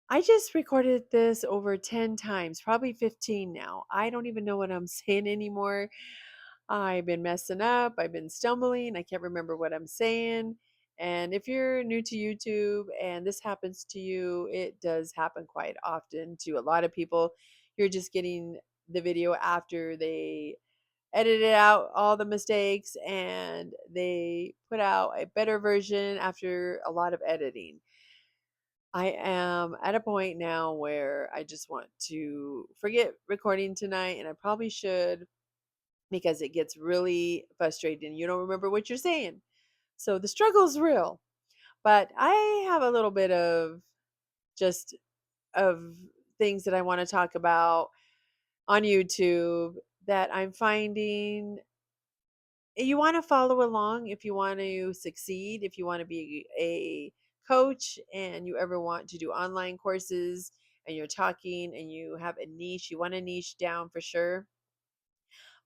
I just recorded this over 10 times, probably 15 now. I don't even know what I'm saying anymore. I've been messing up, I've been stumbling, I can't remember what I'm saying. And if you're new to YouTube and this happens to you, it does happen quite often to a lot of people. You're just getting the video after they edited out all the mistakes and they put out a better version after a lot of editing. I am at a point now where I just want to forget recording tonight, and I probably should because it gets really frustrating. You don't remember what you're saying. So the struggle's real. But I have a little bit of just of things that I want to talk about on YouTube that I'm finding you want to follow along if you want to succeed, if you want to be a coach and you ever want to do online courses and you're talking and you have a niche, you want to niche down for sure.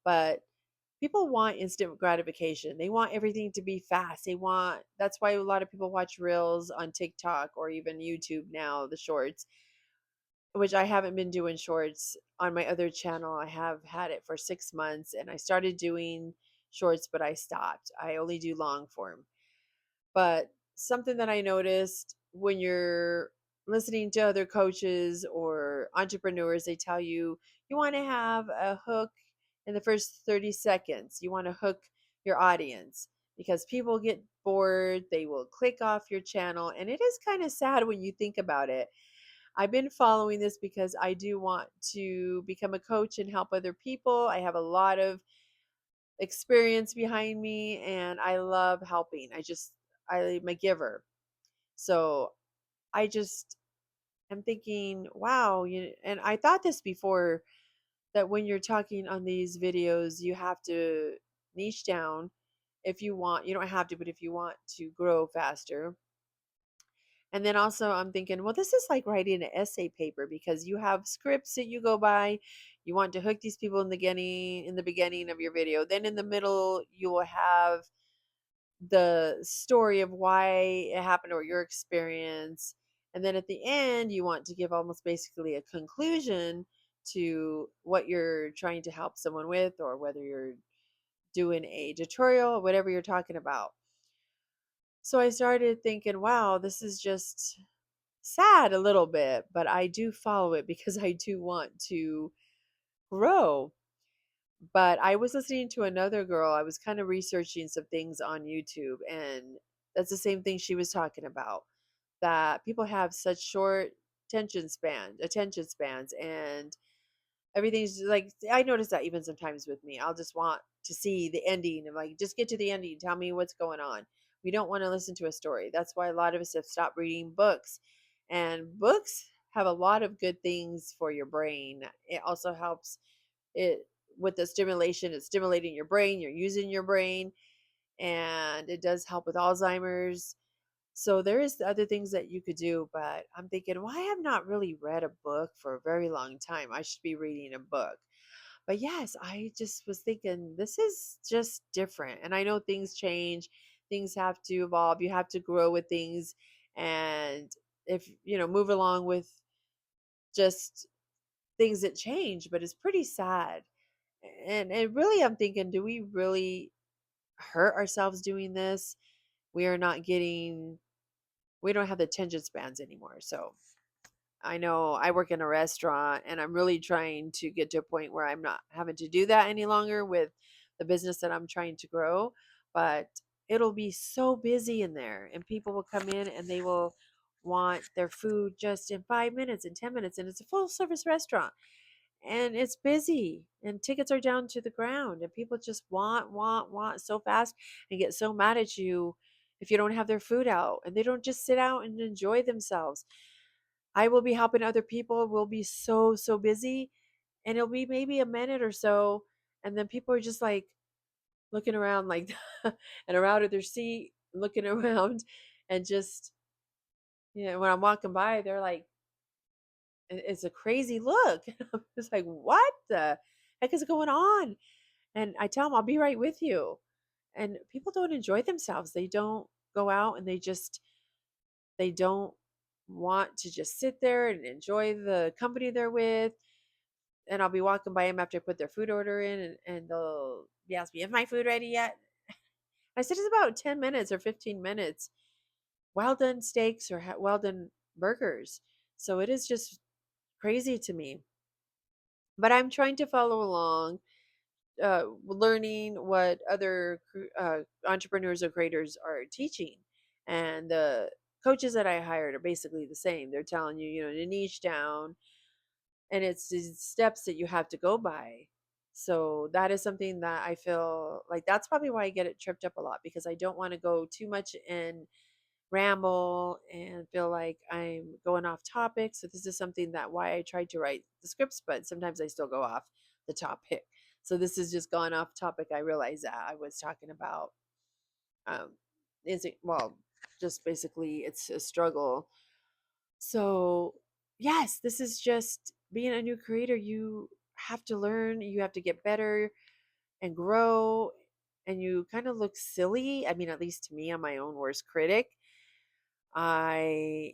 But people want instant gratification. They want everything to be fast. That's why a lot of people watch reels on TikTok or even YouTube now, the shorts, which I haven't been doing shorts on my other channel. I have had it for 6 months and I started doing shorts, but I stopped. I only do long form. But something that I noticed when you're listening to other coaches or entrepreneurs, they tell you you want to have a hook in the first 30 seconds. You want to hook your audience because people get bored, they will click off your channel. And it is kind of sad when you think about it. I've been following this because I do want to become a coach and help other people. I have a lot of experience behind me and I love helping. I'm a giver. So I just am thinking, wow, and I thought this before that when you're talking on these videos, you have to niche down if you want. You don't have to, but if you want to grow faster. And then also I'm thinking, well, this is like writing an essay paper because you have scripts that you go by. You want to hook these people in the beginning of your video. Then in the middle, you will have the story of why it happened or your experience. And then at the end, you want to give almost basically a conclusion to what you're trying to help someone with, or whether you're doing a tutorial or whatever you're talking about. So I started thinking, wow, this is just sad a little bit, but I do follow it because I do want to grow. But I was listening to another girl. I was kind of researching some things on YouTube, and that's the same thing she was talking about. That people have such short attention spans, and everything's like I notice that even sometimes with me. I'll just want to see the ending and like just get to the ending, tell me what's going on. We don't want to listen to a story. That's why a lot of us have stopped reading books. And books have a lot of good things for your brain. It also helps it with the stimulation. It's stimulating your brain, you're using your brain, and it does help with Alzheimer's. So there is other things that you could do, but I'm thinking, well, I have not really read a book for a very long time. I should be reading a book. But yes, I just was thinking this is just different. And I know things change, things have to evolve, you have to grow with things, and if move along with just things that change, but it's pretty sad. And really I'm thinking, do we really hurt ourselves doing this? We are not getting we don't have the attention spans anymore. So I know I work in a restaurant and I'm really trying to get to a point where I'm not having to do that any longer with the business that I'm trying to grow. But it'll be so busy in there and people will come in and they will want their food just in 5 minutes and 10 minutes. And it's a full service restaurant and it's busy and tickets are down to the ground and people just want so fast and get so mad at you if you don't have their food out and they don't just sit out and enjoy themselves. I will be helping other people. We'll be so busy and it'll be maybe a minute or so. And then people are just like looking around like and around at their seat, looking around and just, when I'm walking by, they're like, it's a crazy look. I'm just like, what the heck is going on? And I tell them, I'll be right with you. And people don't enjoy themselves. They don't go out and they don't want to just sit there and enjoy the company they're with. And I'll be walking by them after I put their food order in, and they'll be asking me, "Is my food ready yet?" I said, "It's about 10 minutes or 15 minutes. Well done steaks or well done burgers." So it is just crazy to me. But I'm trying to follow along, learning what other entrepreneurs or creators are teaching. And the coaches that I hired are basically the same. They're telling you, to niche down, and it's these steps that you have to go by. So that is something that I feel like that's probably why I get it tripped up a lot, because I don't want to go too much and ramble and feel like I'm going off topic. So this is something that why I tried to write the scripts, but sometimes I still go off the topic. So this has just gone off topic. I realized that I was talking about um is it well just basically it's a struggle. So yes, this is just being a new creator. You have to learn, you have to get better and grow, and you kind of look silly. I mean, at least to me, I'm my own worst critic. I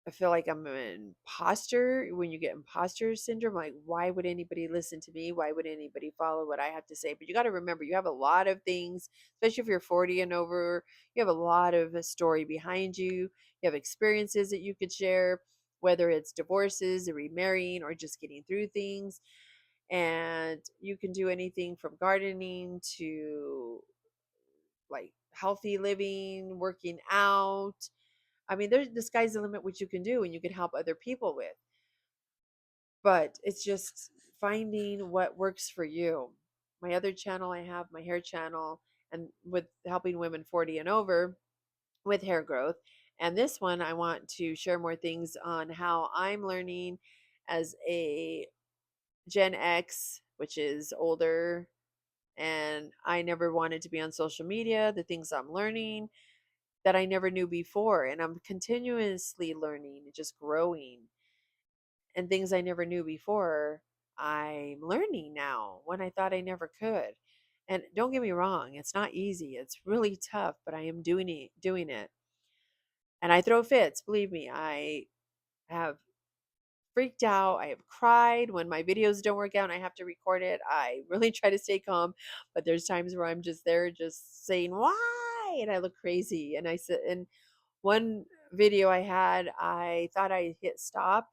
I feel like I'm an imposter. When you get imposter syndrome, like, why would anybody listen to me? Why would anybody follow what I have to say? But you got to remember, you have a lot of things, especially if you're 40 and over, you have a lot of a story behind you. You have experiences that you could share, whether it's divorces or remarrying or just getting through things. And you can do anything from gardening to like healthy living, working out. I mean, there's the sky's the limit what you can do and you can help other people with. But it's just finding what works for you. My other channel, I have my hair channel, and with helping women 40 and over with hair growth. And this one, I want to share more things on how I'm learning as a Gen X, which is older. And I never wanted to be on social media, the things I'm learning that I never knew before. And I'm continuously learning, just growing, and things I never knew before. I'm learning now when I thought I never could. And don't get me wrong, it's not easy. It's really tough, but I am doing it. And I throw fits, believe me. I have freaked out. I have cried when my videos don't work out and I have to record it. I really try to stay calm, but there's times where I'm just there just saying why, and I look crazy. And I said in one video I had, I thought I hit stop,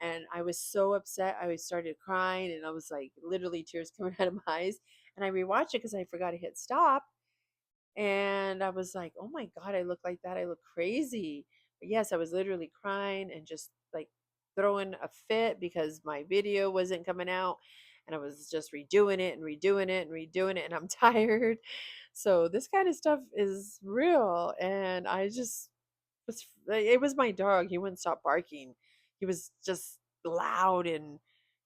and I was so upset. I started crying, and I was like literally tears coming out of my eyes. And I rewatched it because I forgot to hit stop, and I was like, "Oh my god, I look like that. I look crazy." But yes, I was literally crying and just like throwing a fit because my video wasn't coming out, and I was just redoing it and redoing it and redoing it, and I'm tired. So this kind of stuff is real, and I just was it was my dog. He wouldn't stop barking. He was just loud and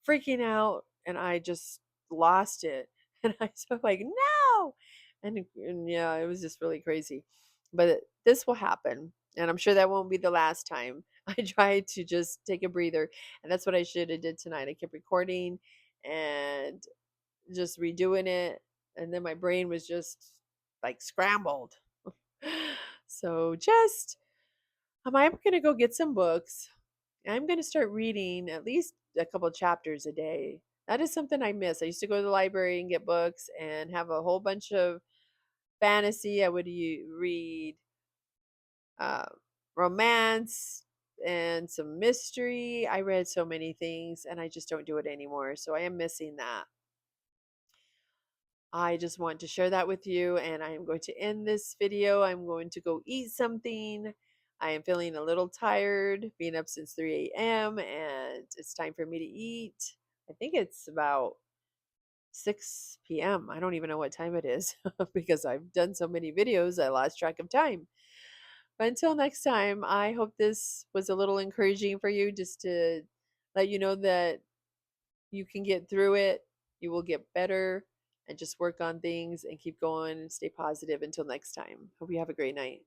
freaking out, and I just lost it. And I was like, "No!" And yeah, it was just really crazy. But this will happen, and I'm sure that won't be the last time. I tried to just take a breather, and that's what I should have did tonight. I kept recording and just redoing it, and then my brain was just like scrambled. So just I'm gonna go get some books. I'm gonna start reading at least a couple chapters a day. That is something I miss. I used to go to the library and get books and have a whole bunch of fantasy. I would read uh, romance and some mystery. I read so many things, and I just don't do it anymore. So I am missing that. I just want to share that with you, and I am going to end this video. I'm going to go eat something. I am feeling a little tired, being up since 3 a.m., and it's time for me to eat. I think it's about 6 p.m. I don't even know what time it is because I've done so many videos, I lost track of time. But until next time, I hope this was a little encouraging for you, just to let you know that you can get through it. You will get better, and just work on things and keep going and stay positive until next time. Hope you have a great night.